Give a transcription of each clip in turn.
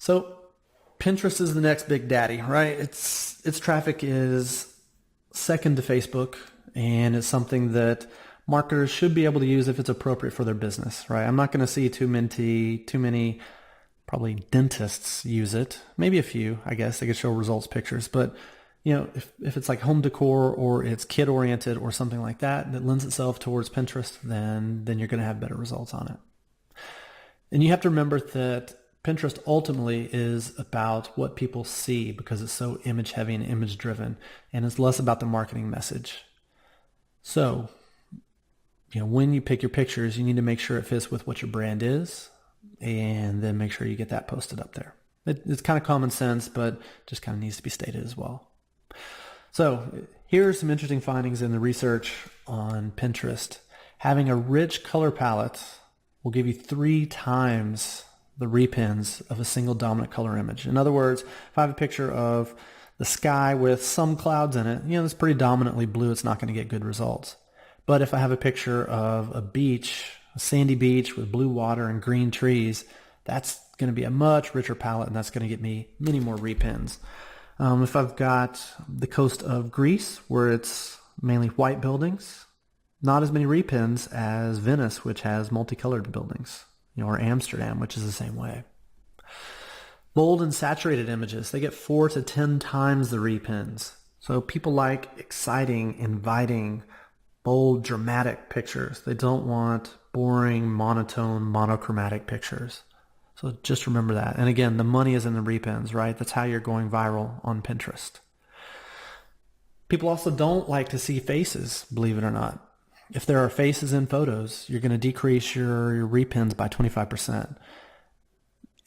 So Pinterest is the next big daddy, right? Its traffic is second to Facebook, and it's something that marketers should be able to use if it's appropriate for their business, right? I'm not going to see too many probably dentists use it. Maybe a few, I guess. They could show results pictures, but if it's like home decor or it's kid oriented or something like that that lends itself towards Pinterest, then you're going to have better results on it. And you have to remember that Pinterest ultimately is about what people see because it's so image heavy and image driven, and it's less about the marketing message. So, when you pick your pictures, you need to make sure it fits with what your brand is, and then make sure you get that posted up there. It's kind of common sense, but just kind of needs to be stated as well. So here are some interesting findings in the research on Pinterest. Having a rich color palette will give you 3 times the repins of a single dominant color image. In other words, if I have a picture of the sky with some clouds in it, it's pretty dominantly blue, it's not going to get good results. But if I have a picture of a beach, a sandy beach with blue water and green trees, that's going to be a much richer palette, and that's going to get me many more repins. If I've got the coast of Greece, where it's mainly white buildings, not as many repins as Venice, which has multicolored buildings, or Amsterdam, which is the same way. Bold and saturated images, they get 4 to 10 times the repins. So people like exciting, inviting, bold, dramatic pictures. They don't want boring, monotone, monochromatic pictures. So just remember that. And again, the money is in the repins, right? That's how you're going viral on Pinterest. People also don't like to see faces, believe it or not. If there are faces in photos, you're going to decrease your repins by 25%.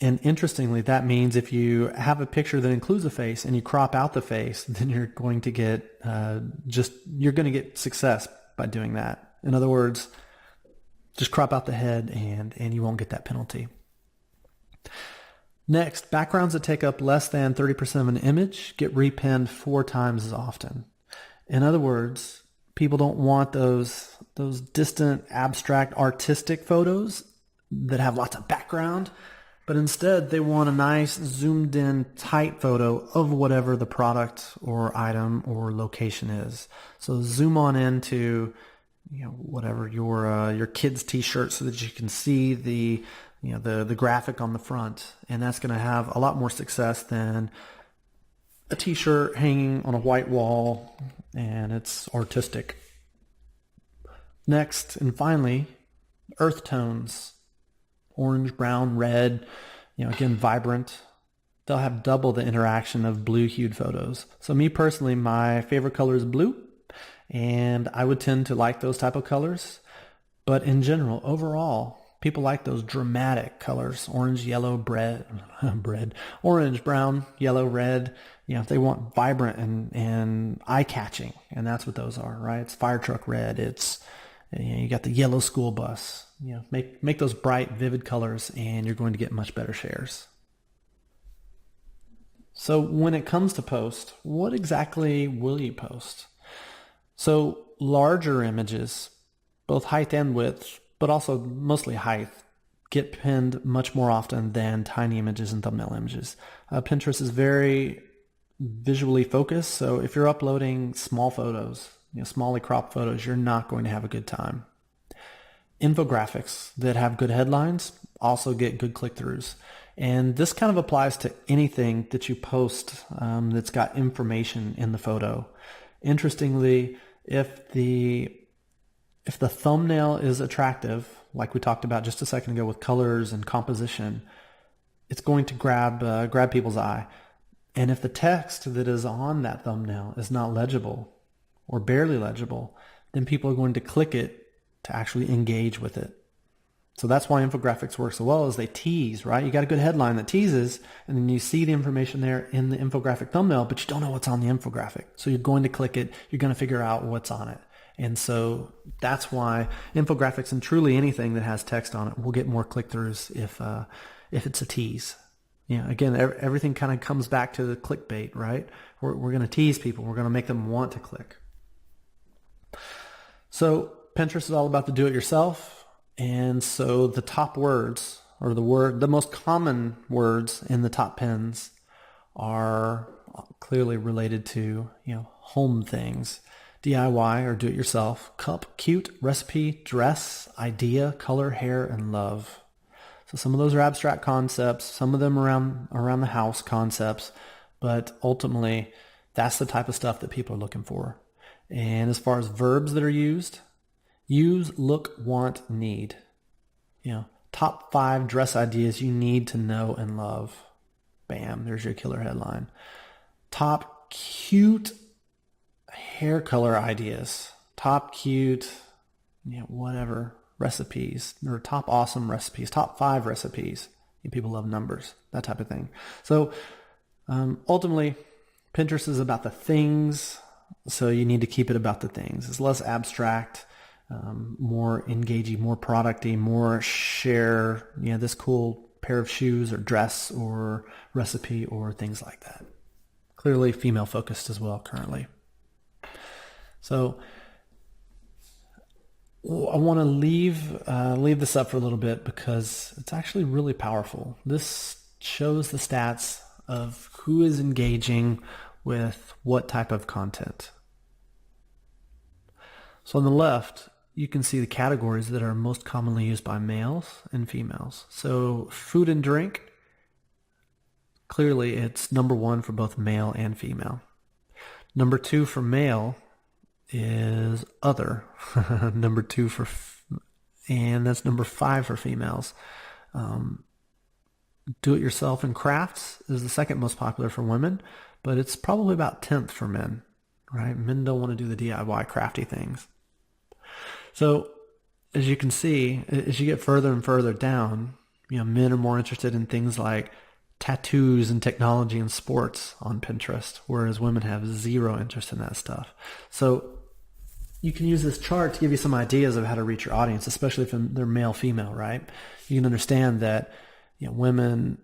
And interestingly, that means if you have a picture that includes a face and you crop out the face, then you're going to get you're going to get success by doing that. In other words, just crop out the head and you won't get that penalty. Next, backgrounds that take up less than 30% of an image get repinned 4 times as often. In other words, people don't want those distant, abstract, artistic photos that have lots of background, but instead they want a nice, zoomed in, tight photo of whatever the product or item or location is. So zoom on into whatever your kid's t-shirt so that you can see the graphic on the front, and that's going to have a lot more success than a t-shirt hanging on a white wall and it's artistic. Next, and finally, earth tones, orange, brown, red, again, vibrant. They'll have double the interaction of blue-hued photos. So me personally, my favorite color is blue, and I would tend to like those type of colors. But in general, overall, people like those dramatic colors, orange, yellow, orange, brown, yellow, red. They want vibrant and eye-catching, and that's what those are, right? It's fire truck red. It's, you got the yellow school bus. Make those bright, vivid colors, and you're going to get much better shares. So when it comes to post, what exactly will you post? So larger images, both height and width, but also mostly height, get pinned much more often than tiny images and thumbnail images. Pinterest is very visually focused, so if you're uploading small photos, smallly cropped photos, you're not going to have a good time. Infographics that have good headlines also get good click-throughs. And this kind of applies to anything that you post that's got information in the photo. Interestingly, if the thumbnail is attractive, like we talked about just a second ago with colors and composition, it's going to grab people's eye. And if the text that is on that thumbnail is not legible or barely legible, then people are going to click it to actually engage with it. So that's why infographics work so well, is they tease, right? You got a good headline that teases, and then you see the information there in the infographic thumbnail, but you don't know what's on the infographic. So you're going to click it, you're going to figure out what's on it. And so that's why infographics and truly anything that has text on it will get more click-throughs if it's a tease. Again, everything kind of comes back to the clickbait, right? We're going to tease people. We're going to make them want to click. So Pinterest is all about the do-it-yourself. And so the top words or the most common words in the top pins are clearly related to, home things. DIY or do-it-yourself, cup, cute, recipe, dress, idea, color, hair, and love. So some of those are abstract concepts, some of them around the house concepts, but ultimately that's the type of stuff that people are looking for. And as far as verbs that are used, use, look, want, need. Top 5 dress ideas you need to know and love. Bam, there's your killer headline. Top cute hair color ideas. Top cute, whatever, recipes. Or top awesome recipes. Top 5 recipes. People love numbers, that type of thing. So ultimately, Pinterest is about the things, so you need to keep it about the things. It's less abstract, more engaging, more producty, more share, this cool pair of shoes or dress or recipe or things like that. Clearly female focused as well currently. So I want to leave this up for a little bit because it's actually really powerful. This shows the stats of who is engaging with what type of content. So on the left, you can see the categories that are most commonly used by males and females. So food and drink, clearly it's number 1 for both male and female. Number 2 for male is other. Number 2 and that's number 5 for females. Do-it-yourself and crafts is the second most popular for women, but it's probably about 10th for men, right? Men don't want to do the DIY crafty things. So as you can see, as you get further and further down, men are more interested in things like tattoos and technology and sports on Pinterest, whereas women have zero interest in that stuff. So you can use this chart to give you some ideas of how to reach your audience, especially if they're male, female, right? You can understand that women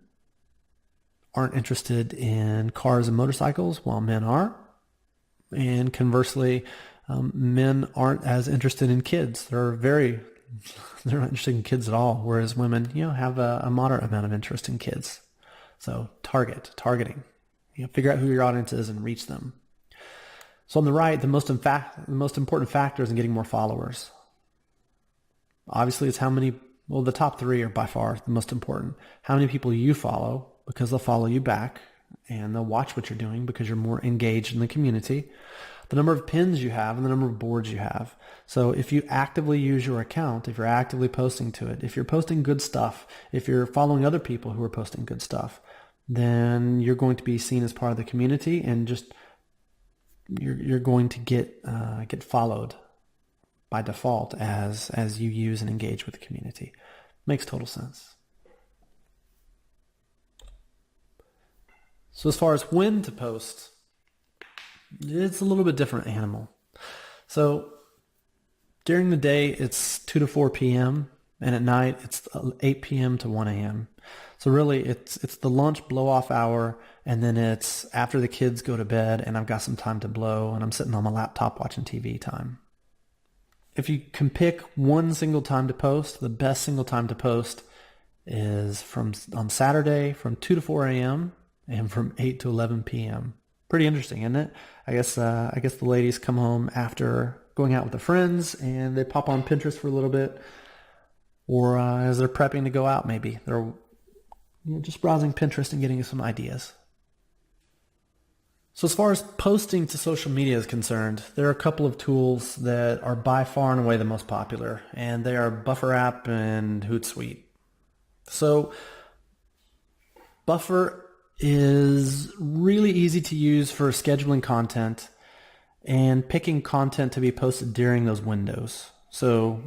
aren't interested in cars and motorcycles while men are. And conversely, men aren't as interested in kids. They're not interested in kids at all, whereas women, have a moderate amount of interest in kids. So targeting. Figure out who your audience is and reach them. So on the right, the most important factors in getting more followers. Obviously, it's the top 3 are by far the most important. How many people you follow, because they'll follow you back, and they'll watch what you're doing because you're more engaged in the community. The number of pins you have and the number of boards you have. So if you actively use your account, if you're actively posting to it, if you're posting good stuff, if you're following other people who are posting good stuff, then you're going to be seen as part of the community, and just you're going to get followed by default as you use and engage with the community. Makes total sense. So as far as when to post, it's a little bit different animal. So during the day, it's 2 to 4 p.m. and at night, it's 8 p.m. to 1 a.m. So really, it's the lunch blow-off hour, and then it's after the kids go to bed, and I've got some time to blow, and I'm sitting on my laptop watching TV time. If you can pick one single time to post, the best single time to post is on Saturday from 2 to 4 a.m. and from 8 to 11 p.m. Pretty interesting, isn't it? I guess the ladies come home after going out with their friends and they pop on Pinterest for a little bit, or as they're prepping to go out, maybe they're just browsing Pinterest and getting some ideas. So as far as posting to social media is concerned, there are a couple of tools that are by far and away the most popular, and they are Buffer app and Hootsuite. So Buffer is really easy to use for scheduling content and picking content to be posted during those windows. So,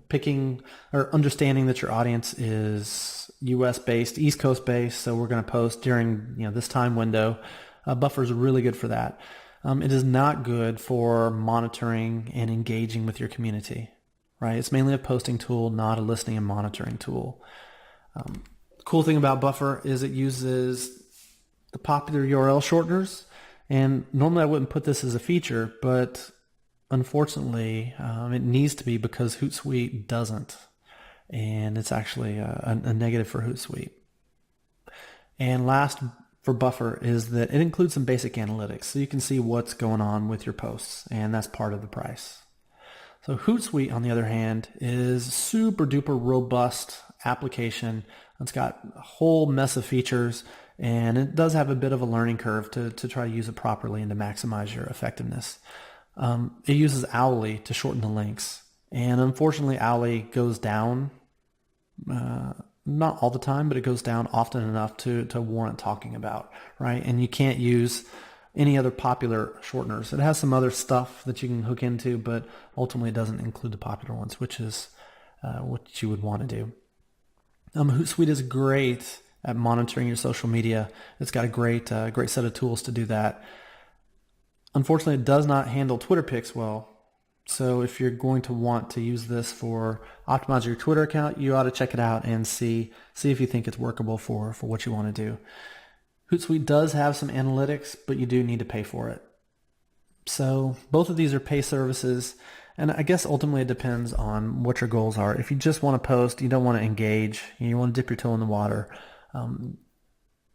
picking or understanding that your audience is US based, East Coast based, so we're going to post during, this time window. Buffer is really good for that. It is not good for monitoring and engaging with your community, right? It's mainly a posting tool, not a listening and monitoring tool. The cool thing about Buffer is it uses the popular URL shorteners, and normally I wouldn't put this as a feature, but unfortunately it needs to be because Hootsuite doesn't. and it's actually a negative for Hootsuite. And last for Buffer is that it includes some basic analytics, so you can see what's going on with your posts, and that's part of the price. So Hootsuite, on the other hand, is super duper robust application. It's got a whole mess of features, and it does have a bit of a learning curve to try to use it properly and to maximize your effectiveness. It uses Owly to shorten the links, and unfortunately Owly goes down, not all the time, but it goes down often enough to warrant talking about, right? And you can't use any other popular shorteners. It has some other stuff that you can hook into, but ultimately it doesn't include the popular ones, which is what you would want to do. Hootsuite is great at monitoring your social media. It's got a great set of tools to do that. Unfortunately, it does not handle Twitter pics well. So if you're going to want to use this for optimizing your Twitter account, you ought to check it out and see if you think it's workable for what you want to do. Hootsuite does have some analytics, but you do need to pay for it. So both of these are pay services, and I guess ultimately it depends on what your goals are. If you just want to post, you don't want to engage, you want to dip your toe in the water,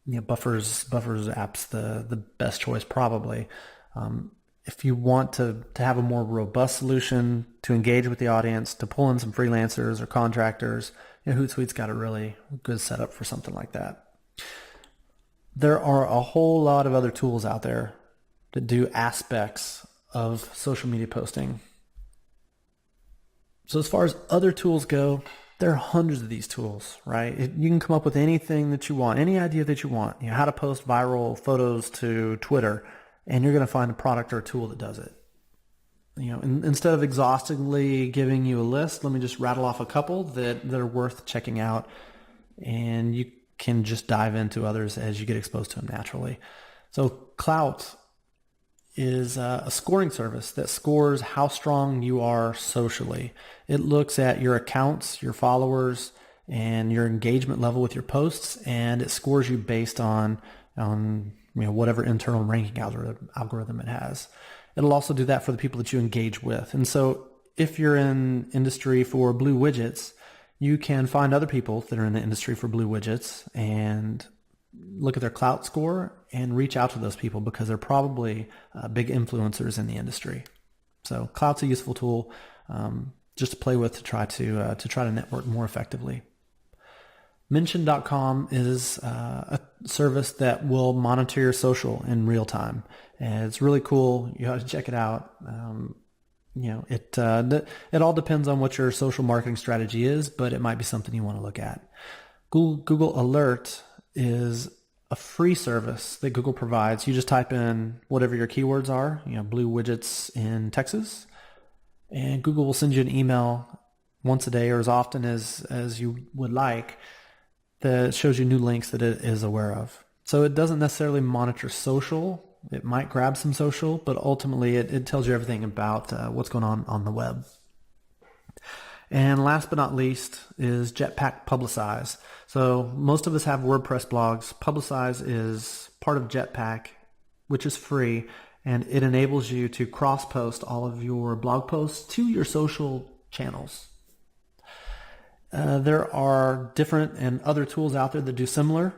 Buffer's app's the best choice probably. If you want to have a more robust solution to engage with the audience, to pull in some freelancers or contractors, Hootsuite's got a really good setup for something like that. There are a whole lot of other tools out there that do aspects of social media posting. So as far as other tools go, there are hundreds of these tools, right? You can come up with anything that you want, any idea that you want, how to post viral photos to Twitter, and you're going to find a product or a tool that does it. Instead of exhaustively giving you a list, let me just rattle off a couple that are worth checking out, and you can just dive into others as you get exposed to them naturally. So Klout is a scoring service that scores how strong you are socially. It looks at your accounts, your followers, and your engagement level with your posts, and it scores you based on whatever internal ranking algorithm it has. It'll also do that for the people that you engage with. And so if you're in industry for blue widgets, you can find other people that are in the industry for blue widgets and look at their Klout score and reach out to those people because they're probably big influencers in the industry. So Klout's a useful tool just to play with to try to network more effectively. Mention.com is a service that will monitor your social in real time, and it's really cool. You have to check it out. It all depends on what your social marketing strategy is, but it might be something you want to look at. Google Alert is a free service that Google provides. You just type in whatever your keywords are, blue widgets in Texas, and Google will send you an email once a day or as often as you would like that shows you new links that it is aware of. So it doesn't necessarily monitor social. It might grab some social, but ultimately it tells you everything about what's going on the web. And last but not least is Jetpack Publicize. So most of us have WordPress blogs. Publicize is part of Jetpack, which is free, and it enables you to cross-post all of your blog posts to your social channels. There are different and other tools out there that do similar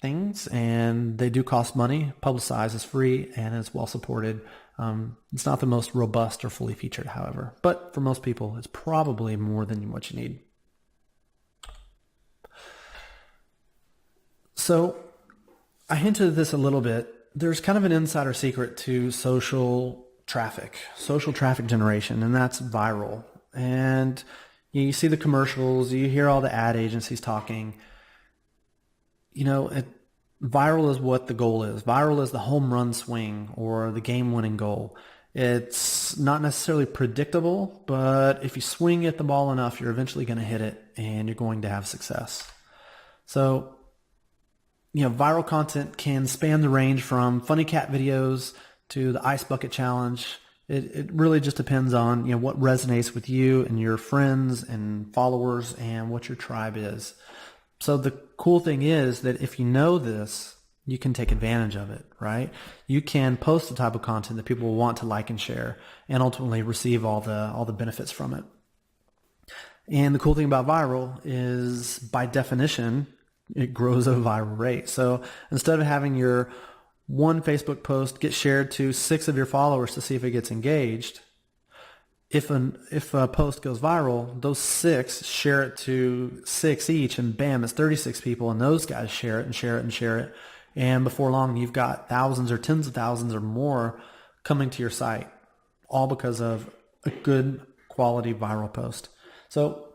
things, and they do cost money. Publicize is free and it's well supported. It's not the most robust or fully featured, however, but for most people, it's probably more than what you need. So I hinted at this a little bit. There's kind of an insider secret to social traffic generation, and that's viral. And you see the commercials, you hear all the ad agencies talking. Viral is what the goal is. Viral is the home run swing or the game-winning goal. It's not necessarily predictable, but if you swing at the ball enough, you're eventually going to hit it and you're going to have success. So, viral content can span the range from funny cat videos to the ice bucket challenge. It really just depends on what resonates with you and your friends and followers and what your tribe is. So the cool thing is that if you know this, you can take advantage of it, right? You can post the type of content that people will want to like and share and ultimately receive all the benefits from it. And the cool thing about viral is, by definition, it grows at a viral rate. So instead of having your one Facebook post get shared to 6 of your followers to see if it gets engaged, if a post goes viral, those 6 share it to 6 each, and bam, it's 36 people, and those guys share it and share it and share it. And before long, you've got thousands or tens of thousands or more coming to your site, all because of a good quality viral post. So,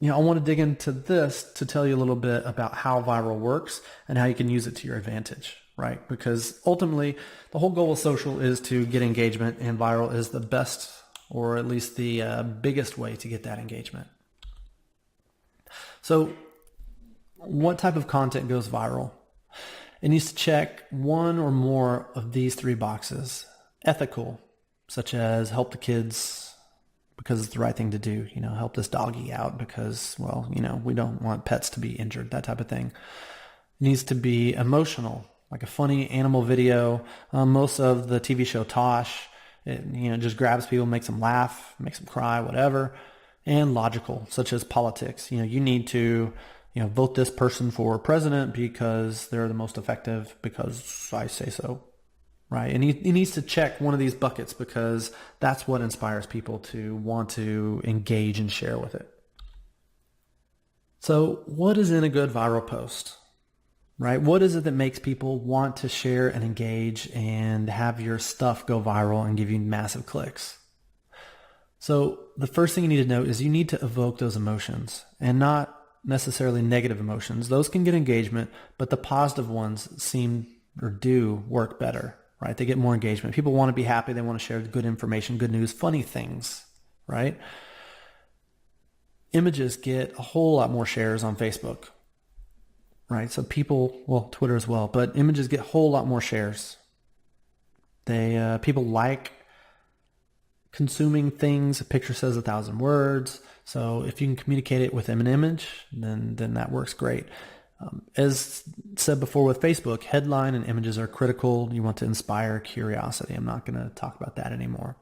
I want to dig into this to tell you a little bit about how viral works and how you can use it to your advantage, right? Because ultimately, the whole goal of social is to get engagement, and viral is the best, or at least the biggest way to get that engagement. So what type of content goes viral? It needs to check one or more of these 3 boxes. Ethical, such as help the kids because it's the right thing to do. Help this doggy out because, we don't want pets to be injured, that type of thing. It needs to be emotional, like a funny animal video. Most of the TV show Tosh, it just grabs people, makes them laugh, makes them cry, whatever. And logical, such as politics. You need to vote this person for president because they're the most effective because I say so, right? And he needs to check one of these buckets because that's what inspires people to want to engage and share with it. So what is in a good viral post, right? What is it that makes people want to share and engage and have your stuff go viral and give you massive clicks? So the first thing you need to know is you need to evoke those emotions, and not necessarily negative emotions. Those can get engagement, but the positive ones seem or do work better, right? They get more engagement. People want to be happy. They want to share good information, good news, funny things, right? Images get a whole lot more shares on Facebook, right? So Twitter as well, but images get a whole lot more shares. People like consuming things. A picture says 1,000 words. So if you can communicate it within an image, then that works great. As said before with Facebook, headline and images are critical. You want to inspire curiosity. I'm not going to talk about that anymore.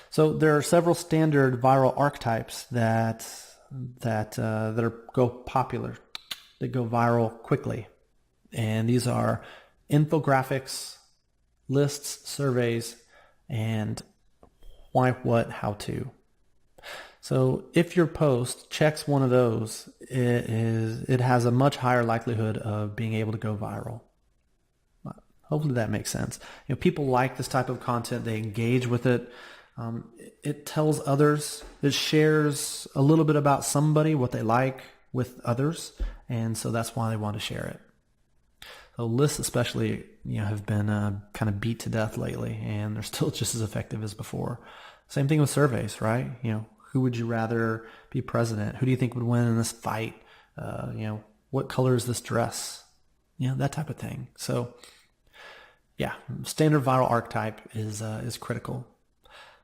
So there are several standard viral archetypes that go popular, that go viral quickly. And these are infographics, lists, surveys, and why, what, how to. So if your post checks one of those, it has a much higher likelihood of being able to go viral. Hopefully that makes sense. People like this type of content. They engage with it. It tells others. It shares a little bit about somebody, what they like, with others, and so that's why they want to share it. So lists especially, have been kind of beat to death lately, and they're still just as effective as before. Same thing with surveys, right? Who would you rather be president? Who do you think would win in this fight? What color is this dress? That type of thing. So yeah, standard viral archetype is critical.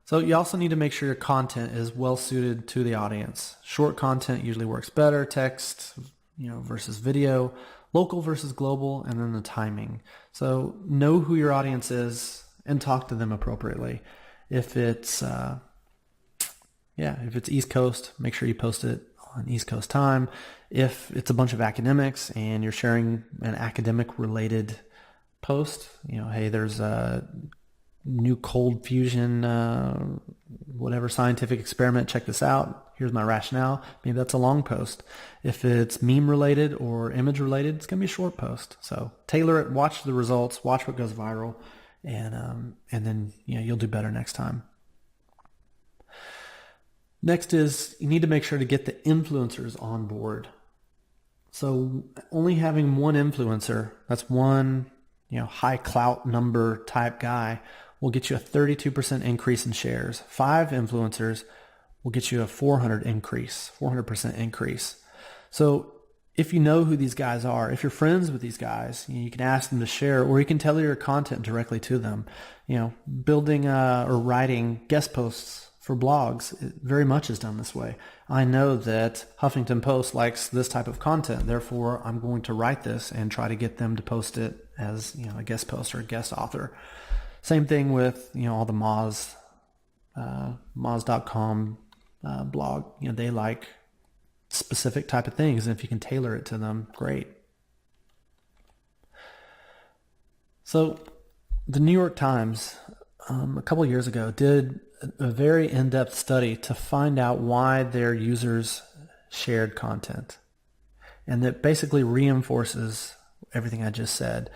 So you also need to make sure your content is well suited to the audience. Short content usually works better, text, versus video, local versus global, and then the timing. So know who your audience is and talk to them appropriately. If it's East Coast, make sure you post it on East Coast time. If it's a bunch of academics and you're sharing an academic related post, hey, there's a new cold fusion, whatever scientific experiment, check this out. Here's my rationale. Maybe that's a long post. If it's meme related or image related, it's going to be a short post. So tailor it, watch the results, watch what goes viral, and then you'll do better next time. Next is you need to make sure to get the influencers on board. So only having one influencer, that's one high clout number type guy, will get you a 32% increase in shares. 5 influencers will get you a 400% increase. So if you know who these guys are, if you're friends with these guys, you can ask them to share, or you can tell your content directly to them. Building or writing guest posts for blogs, it very much is done this way. I know that Huffington Post likes this type of content, therefore I'm going to write this and try to get them to post it as a guest post or a guest author. Same thing with all the Moz, Moz.com blog. They like specific type of things, and if you can tailor it to them, great. So the New York Times a couple of years ago did a very in-depth study to find out why their users shared content. And that basically reinforces everything I just said.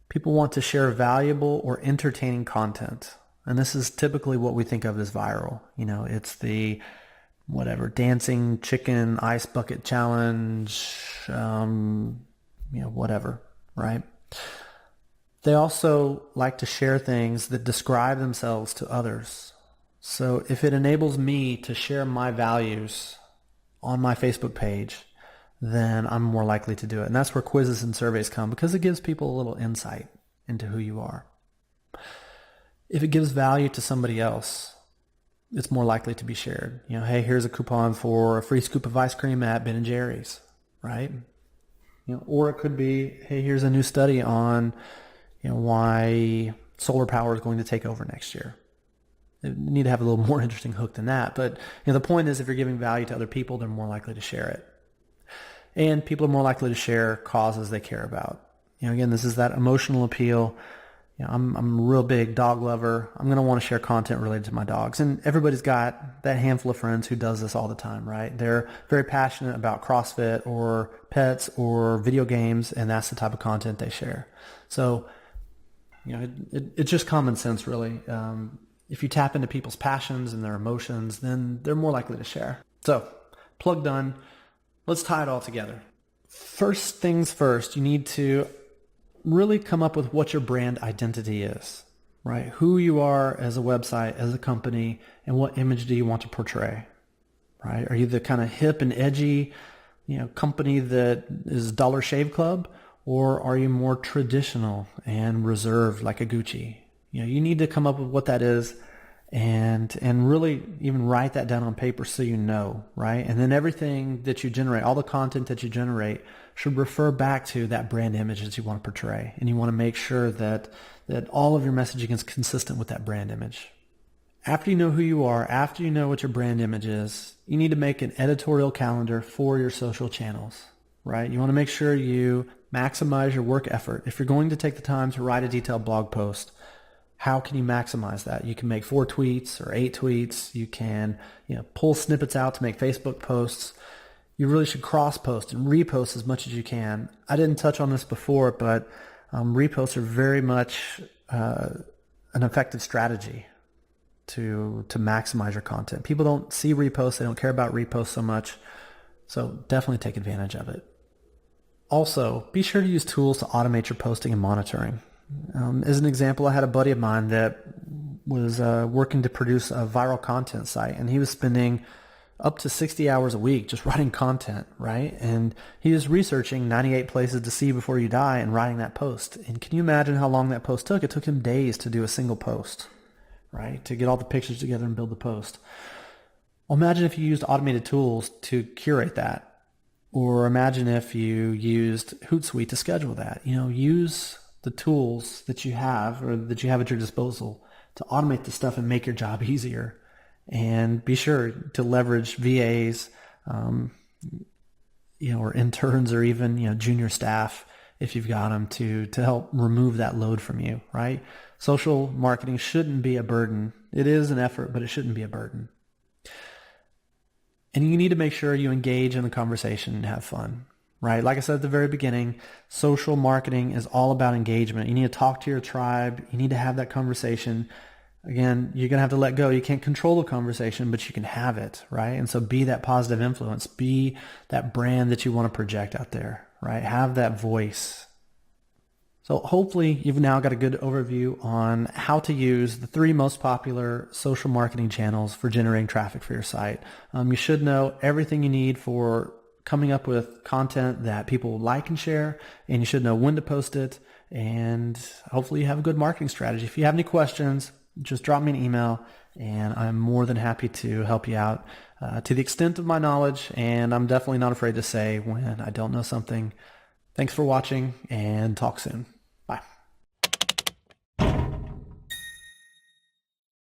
People want to share valuable or entertaining content. And this is typically what we think of as viral. It's the dancing chicken ice bucket challenge, whatever, right? They also like to share things that describe themselves to others. So if it enables me to share my values on my Facebook page, then I'm more likely to do it. And that's where quizzes and surveys come, because it gives people a little insight into who you are. If it gives value to somebody else, it's more likely to be shared. Hey, here's a coupon for a free scoop of ice cream at Ben & Jerry's, right? Or it could be, hey, here's a new study on why solar power is going to take over next year. You need to have a little more interesting hook than that. But the point is, if you're giving value to other people, they're more likely to share it. And people are more likely to share causes they care about. Again, this is that emotional appeal. I'm a real big dog lover. I'm going to want to share content related to my dogs. And everybody's got that handful of friends who does this all the time, right? They're very passionate about CrossFit or pets or video games, and that's the type of content they share. So, it's just common sense, really. If you tap into people's passions and their emotions, then they're more likely to share. So, plug done. Let's tie it all together. First things first, you need to really come up with what your brand identity is, right? Who you are as a website, as a company, and what image do you want to portray, right? Are you the kind of hip and edgy, company that is Dollar Shave Club, or are you more traditional and reserved like a Gucci? You need to come up with what that is and really even write that down on paper so you know, right? And then everything that you generate, all the content that you generate, should refer back to that brand image that you want to portray. And you want to make sure that all of your messaging is consistent with that brand image. After you know who you are, after you know what your brand image is, you need to make an editorial calendar for your social channels, right? You want to make sure you maximize your work effort. If you're going to take the time to write a detailed blog post, how can you maximize that? You can make 4 tweets or 8 tweets. You can, pull snippets out to make Facebook posts. You really should cross-post and repost as much as you can. I didn't touch on this before, but reposts are very much an effective strategy to maximize your content. People don't see reposts. They don't care about reposts so much. So definitely take advantage of it. Also, be sure to use tools to automate your posting and monitoring. As an example, I had a buddy of mine that was working to produce a viral content site, and he was spending up to 60 hours a week just writing content, right? And he was researching 98 places to see before you die and writing that post. And can you imagine how long that post took? It took him days to do a single post, right? To get all the pictures together and build the post. Well, imagine if you used automated tools to curate that. Or imagine if you used Hootsuite to schedule that. Use the tools that you have or that you have at your disposal to automate the stuff and make your job easier. And be sure to leverage VAs, or interns or even, junior staff if you've got them to help remove that load from you, right? Social marketing shouldn't be a burden. It is an effort, but it shouldn't be a burden. And you need to make sure you engage in the conversation and have fun, right? Like I said at the very beginning, social marketing is all about engagement. You need to talk to your tribe. You need to have that conversation. Again, you're going to have to let go. You can't control the conversation, but you can have it, right? And so be that positive influence. Be that brand that you want to project out there, right? Have that voice. So hopefully you've now got a good overview on how to use the 3 most popular social marketing channels for generating traffic for your site. You should know everything you need for coming up with content that people will like and share, and you should know when to post it, and hopefully you have a good marketing strategy. If you have any questions, just drop me an email, and I'm more than happy to help you out to the extent of my knowledge, and I'm definitely not afraid to say when I don't know something. Thanks for watching, and talk soon.